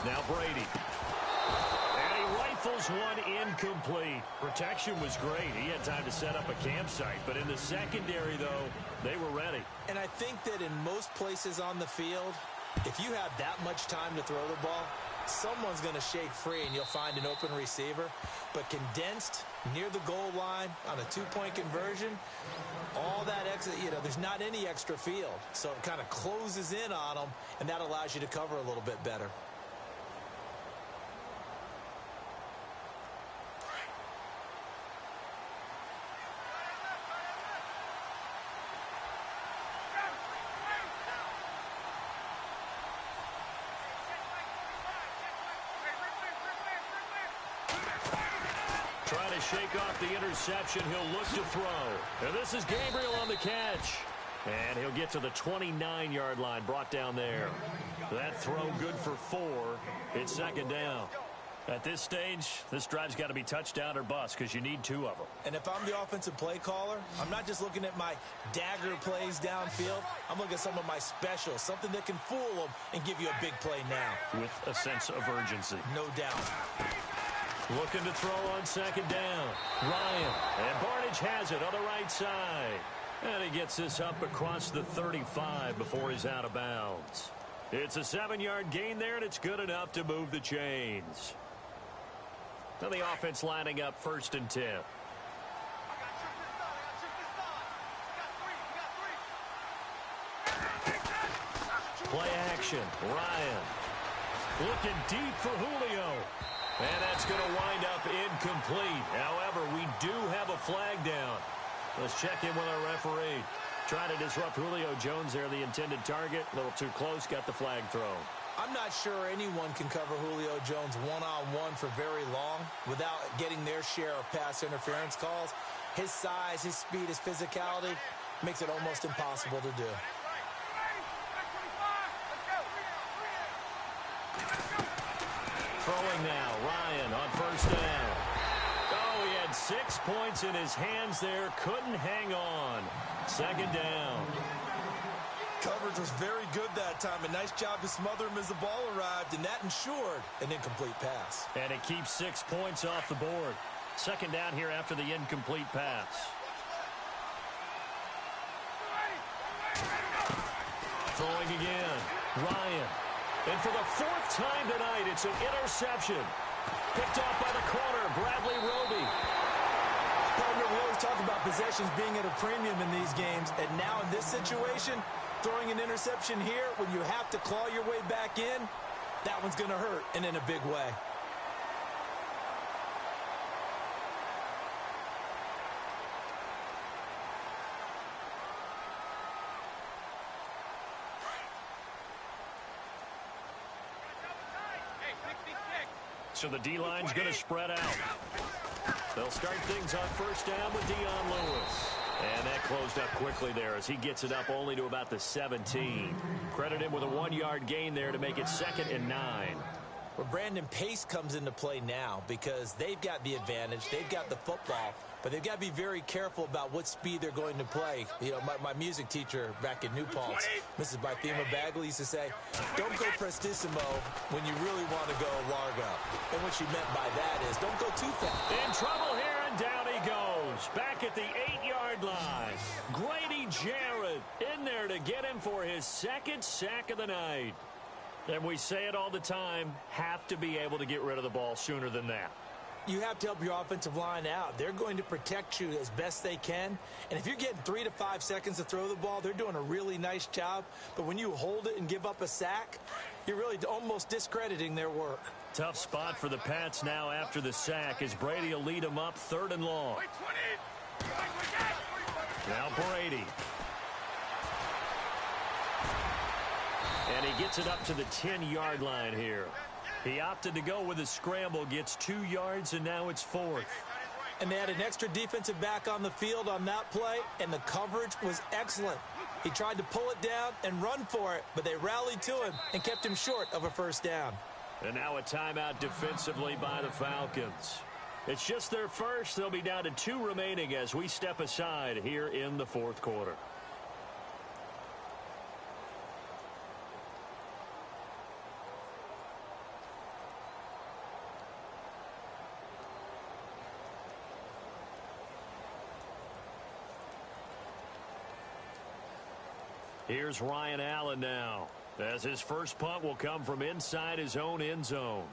B: Now Brady. And he rifles one incomplete. Protection was great. He had time to set up a campsite. But in the secondary, though, they were ready.
C: And I think that in most places on the field, if you have that much time to throw the ball, someone's going to shake free and you'll find an open receiver. But condensed near the goal line on a 2-point conversion, all that extra, there's not any extra field. So it kind of closes in on them, and that allows you to cover a little bit better.
B: Trying to shake off the interception. He'll look to throw. And this is Gabriel on the catch. And he'll get to the 29-yard line, brought down there. That throw good for 4. It's second down. At this stage, this drive's got to be touchdown or bust because you need 2 of them.
C: And if I'm the offensive play caller, I'm not just looking at my dagger plays downfield. I'm looking at some of my specials, something that can fool them and give you a big play now.
B: With a sense of urgency.
C: No doubt.
B: Looking to throw on second down. Ryan. And Barnage has it on the right side. And he gets this up across the 35 before he's out of bounds. It's a 7-yard gain there, and it's good enough to move the chains. Now the offense lining up 1st and 10. Play action. Ryan. Looking deep for Julio. And that's going to wind up incomplete. However, we do have a flag down. Let's check in with our referee. Trying to disrupt Julio Jones there, the intended target. A little too close, got the flag thrown.
C: I'm not sure anyone can cover Julio Jones one-on-one for very long without getting their share of pass interference calls. His size, his speed, his physicality makes it almost impossible to do.
B: Throwing now, Ryan on 1st down. Oh, he had 6 points in his hands there. Couldn't hang on. Second down.
C: Coverage was very good that time. A nice job to smother him as the ball arrived, and that ensured an incomplete pass.
B: And it keeps 6 points off the board. Second down here after the incomplete pass. Throwing again. Ryan. And for the 4th time tonight, it's an interception. Picked off by the corner, Bradley Roby.
C: Partner, we always talk about possessions being at a premium in these games, and now in this situation, throwing an interception here when you have to claw your way back in, that one's going to hurt, and in a big way.
B: So the D-line's going to spread out. They'll start things on 1st down with Dion Lewis. And that closed up quickly there as he gets it up only to about the 17. Credit him with a 1-yard gain there to make it 2nd and 9.
C: Well, Brandon, pace comes into play now because they've got the advantage. They've got the football, but they've got to be very careful about what speed they're going to play. You know, my music teacher back in New Paltz, Mrs. Bythema Bagley, used to say, don't go prestissimo when you really want to go largo. And what she meant by that is don't go too fast.
B: In trouble here, and down he goes. Back at the 8-yard line. Grady Jarrett in there to get him for his 2nd sack of the night. And we say it all the time, have to be able to get rid of the ball sooner than that.
C: You have to help your offensive line out. They're going to protect you as best they can. And if you're getting 3 to 5 seconds to throw the ball, they're doing a really nice job. But when you hold it and give up a sack, you're really almost discrediting their work.
B: Tough spot for the Pats now after the sack as Brady will lead them up 3rd and long. Now Brady. And he gets it up to the 10-yard line here. He opted to go with a scramble, gets 2 yards, and now it's 4th.
C: And they had an extra defensive back on the field on that play, and the coverage was excellent. He tried to pull it down and run for it, but they rallied to him and kept him short of a 1st down.
B: And now a timeout defensively by the Falcons. It's just their first. They'll be down to 2 remaining as we step aside here in the 4th quarter. Here's Ryan Allen now, as his first punt will come from inside his own end zone.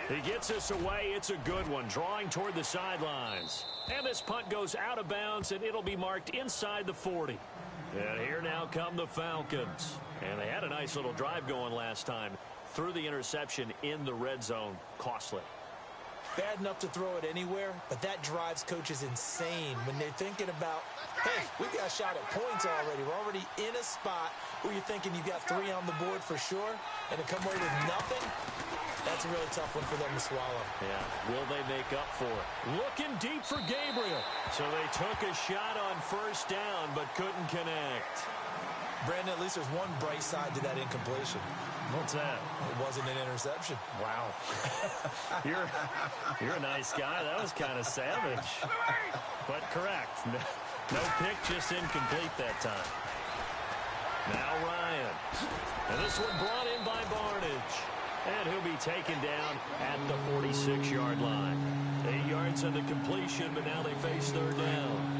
B: He gets this away. It's a good one, drawing toward the sidelines. And this punt goes out of bounds, and it'll be marked inside the 40. And here now come the Falcons. And they had a nice little drive going last time. Threw the interception in the red zone. Costly.
C: Bad enough to throw it anywhere, but that drives coaches insane when they're thinking about, hey, we got a shot at points already. We're already in a spot where you're thinking you got 3 on the board for sure, and to come away with nothing, that's a really tough one for them to swallow.
B: Yeah, will they make up for it? Looking deep for Gabriel. So they took a shot on first down, but couldn't connect.
C: Brandon, at least there's one bright side to that incompletion.
B: What's that?
C: It wasn't an interception.
B: Wow. You're a nice guy. That was kind of savage. But correct. No pick, just incomplete that time. Now Ryan. And this one brought in by Barnage. And he'll be taken down at the 46-yard line. 8 yards on the completion, but now they face third down.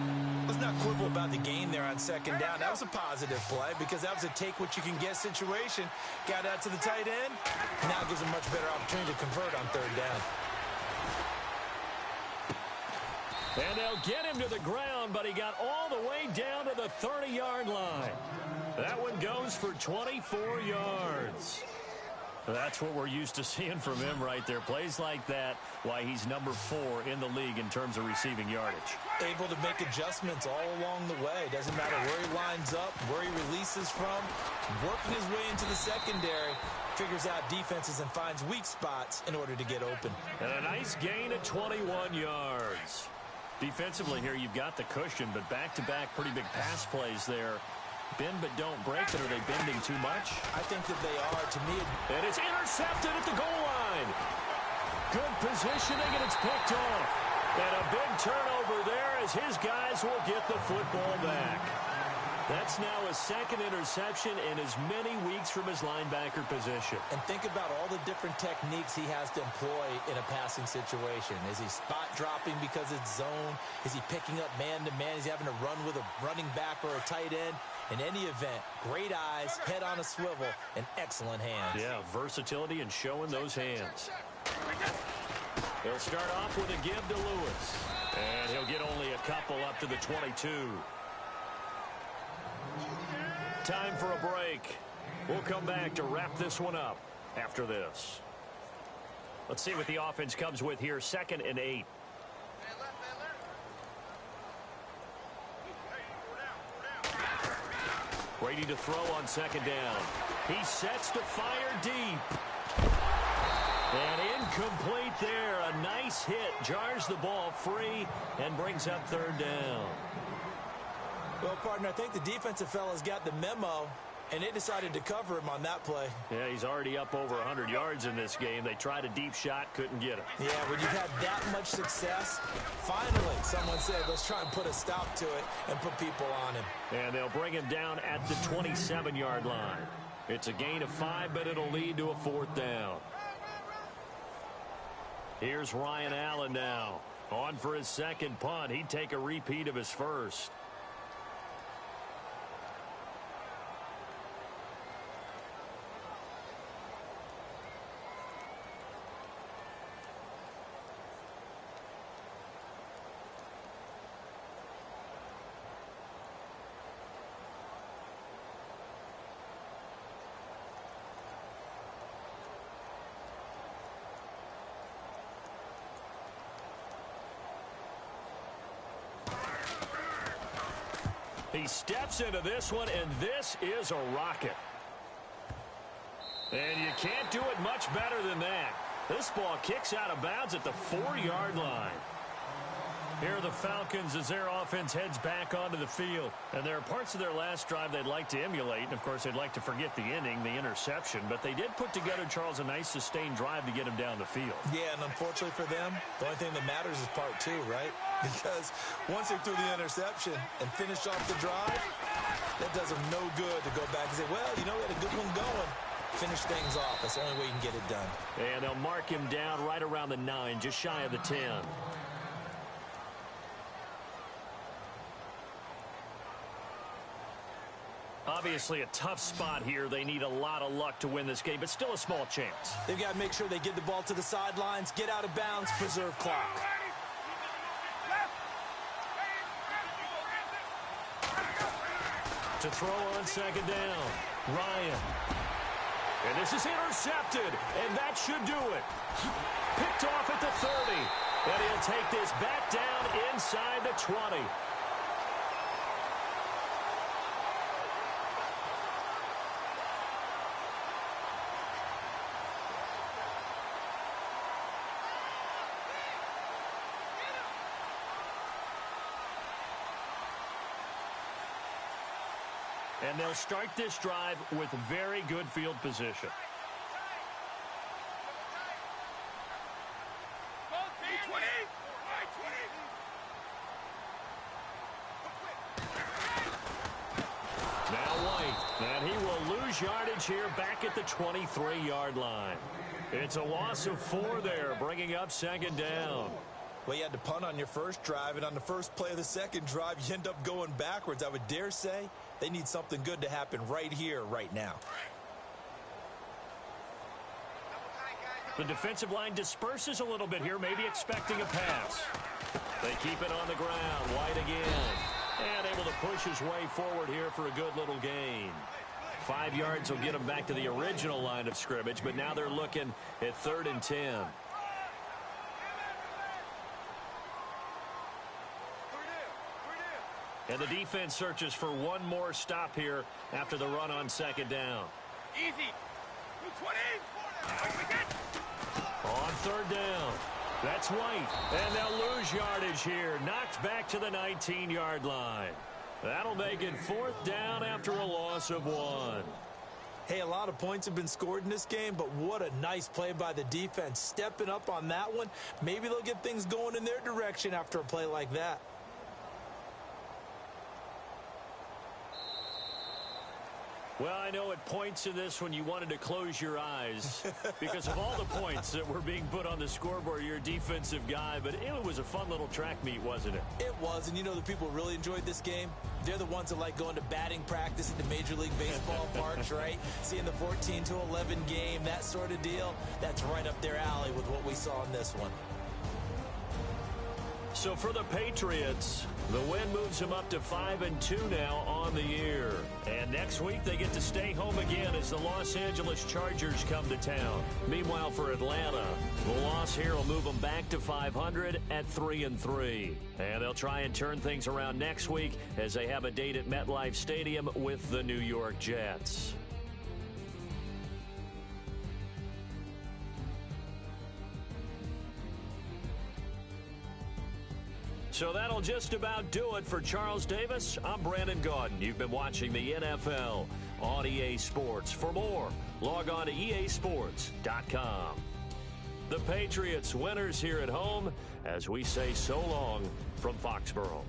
C: Let's not quibble about the gain there on second down. That was a positive play because that was a take-what-you-can-get situation. Got out to the tight end. Now gives a much better opportunity to convert on third down.
B: And they'll get him to the ground, but he got all the way down to the 30-yard line. That one goes for 24 yards. That's what we're used to seeing from him right there. Plays like that, why he's number 4 in the league in terms of receiving yardage.
C: Able to make adjustments all along the way. Doesn't matter where he lines up, where he releases from. Working his way into the secondary. Figures out defenses and finds weak spots in order to get open.
B: And a nice gain of 21 yards. Defensively here, you've got the cushion, but back-to-back pretty big pass plays there. Bend but don't break it. Are they bending too much?
C: I think that they are. To me,
B: and it's intercepted at the goal line. Good positioning, and it's picked off. And a big turnover there as his guys will get the football back. That's now a second interception in as many weeks from his linebacker position.
C: And think about all the different techniques he has to employ in a passing situation. Is he spot dropping because it's zone? Is he picking up man-to-man? Is he having to run with a running back or a tight end? In any event, great eyes, head on a swivel, and excellent hands.
B: Yeah, versatility and showing those hands. He'll start off with a give to Lewis. And he'll get only a couple up to the 22. Time for a break. We'll come back to wrap this one up after this. Let's see what the offense comes with here. 2nd and 8. Ready to throw on 2nd down. He sets to fire deep. And incomplete there. A nice hit. Jars the ball free and brings up 3rd down.
C: Well, partner, I think the defensive fellas got the memo, and they decided to cover him on that play.
B: Yeah, he's already up over 100 yards in this game. They tried a deep shot, couldn't get him.
C: Yeah, when you've had that much success, finally someone said, let's try and put a stop to it and put people on him.
B: And they'll bring him down at the 27-yard line. It's a gain of 5, but it'll lead to a 4th down. Here's Ryan Allen now. On for his 2nd punt. He'd take a repeat of his first. He steps into this one, and this is a rocket. And you can't do it much better than that. This ball kicks out of bounds at the 4-yard line. Here are the Falcons as their offense heads back onto the field. And there are parts of their last drive they'd like to emulate. And, of course, they'd like to forget the inning, the interception. But they did put together, Charles, a nice sustained drive to get him down the field.
C: Yeah, and unfortunately for them, the only thing that matters is part 2, right? Because once they threw the interception and finished off the drive, that does them no good to go back and say, well, you know, we had a good one going. Finish things off. That's the only way you can get it done.
B: And they'll mark him down right around the 9, just shy of the 10. Obviously a tough spot here. They need a lot of luck to win this game, but still a small chance.
C: They've got to make sure they get the ball to the sidelines, get out of bounds, preserve clock. To throw on 2nd down, Ryan.
B: And this is intercepted, and that should do it. Picked off at the 30, and he'll take this back down inside the 20. And they'll start this drive with very good field position. Now White, and he will lose yardage here back at the 23-yard line. It's a loss of 4 there, bringing up second down.
C: Well, you had to punt on your first drive, and on the first play of the second drive, you end up going backwards. I would dare say they need something good to happen right here, right now.
B: The defensive line disperses a little bit here, maybe expecting a pass. They keep it on the ground. White again. And able to push his way forward here for a good little gain. 5 yards will get him back to the original line of scrimmage, but now they're looking at 3rd and 10. And the defense searches for one more stop here after the run on second down.
D: Easy. 220.
B: On 3rd down. That's White. And they'll lose yardage here. Knocked back to the 19-yard line. That'll make it 4th down after a loss of 1.
C: Hey, a lot of points have been scored in this game, but what a nice play by the defense. Stepping up on that one. Maybe they'll get things going in their direction after a play like that.
B: Well, I know at points in this one you wanted to close your eyes because of all the points that were being put on the scoreboard. You're a defensive guy, but it was a fun little track meet, wasn't it?
C: It was, and you know the people who really enjoyed this game? They're the ones that like going to batting practice at the Major League Baseball parks, right? Seeing the 14-11 game, that sort of deal. That's right up their alley with what we saw in this one.
B: So for the Patriots, the win moves them up to 5-2 now on the year. And next week they get to stay home again as the Los Angeles Chargers come to town. Meanwhile for Atlanta, the loss here will move them back to 500 at 3-3. And they'll try and turn things around next week as they have a date at MetLife Stadium with the New York Jets. So that'll just about do it for Charles Davis. I'm Brandon Gaudin. You've been watching the NFL on EA Sports. For more, log on to easports.com. The Patriots winners here at home as we say so long from Foxborough.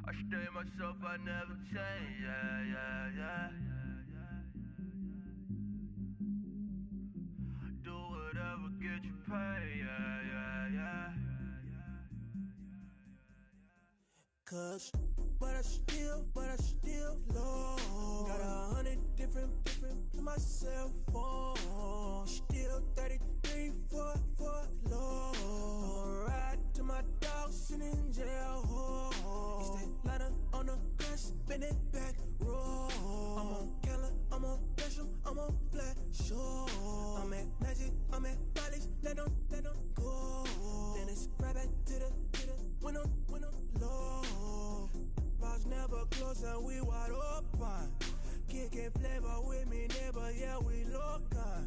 D: I stay myself, I never change, yeah. Do whatever, get you paid, yeah.
E: Cause, but I still love. Got 100 different in my cell phone. Still 33 for love. I'ma ride to my dog sitting in jail. It's that ladder on the grass, spin it back, roll. I'm on Keller, I'm on Gresham, I'm on Flat Shore. I'm at Magic, I'm at Bally's, let them go. Then it's right back to the when I'm low. Bars never close and we wide open. Kicking flavor with me, neighbor, yeah, we local.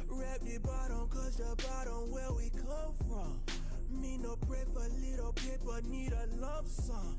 E: Rap the bottom, cause the bottom where we come from. Me no pray for little paper, need a lump sum.